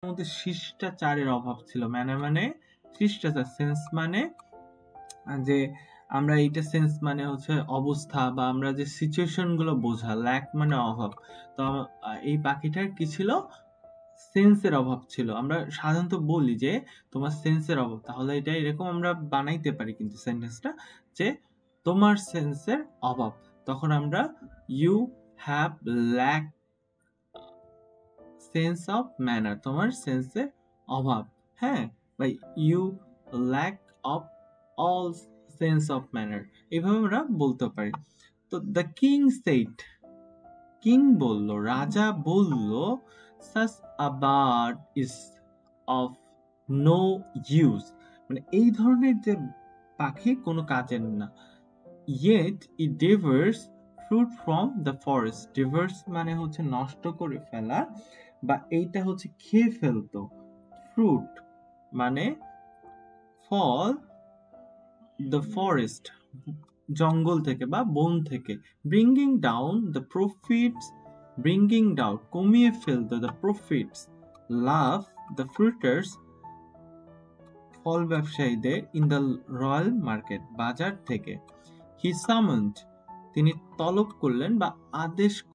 মধ্যে শিষ্টাচারের অভাব ছিল। মানে শিষ্টাচার, সেন্স মানে যে আমরা এইটা, সেন্স মানে হচ্ছে অবস্থা বা আমরা যে সিচুয়েশন গুলো বোঝা, ল্যাক মানে অভাব। তো এই পাখিটার কি ছিল? সেন্সের অভাব ছিল। আমরা সাধারণত বলি যে তোমার সেন্সের অভাব, তাহলে এটা এরকম আমরা বানাইতে পারি কিন্তু সেন্টেন্সটা, যে তোমার সেন্সের অভাব। তখন আমরা you have lack sense of manner, তোমার সেন্সের অভাব। হ্যাঁ, বা you lack of all sense of manner, এইভাবে আমরা বলতে পারি। তো দ্য কিং সেইড, কিং বলল, রাজা বলল, such a bird is of no use, মানে এই ধরনের যে পাখি কোনো কাজের না। Yet it devours fruit from the forest, devours মানে হচ্ছে নষ্ট করে ফেলা, বা এইটা হচ্ছে খেয়ে ফেলতো। ফ্রুট মানে ফল, দ্য ফরেস্ট জঙ্গল থেকে বা বন থেকে। Bringing down the profits, bringing down কমিয়ে ফেলতো, দ্য প্রফিটস লাভ দ্য ফ্রুটার্স ফল ব্যবসায়ীদের, ইন দ্য রয়্যাল মার্কেট বাজার থেকে। হি সামন্ড তিনি তলব করলেন বা আদেশ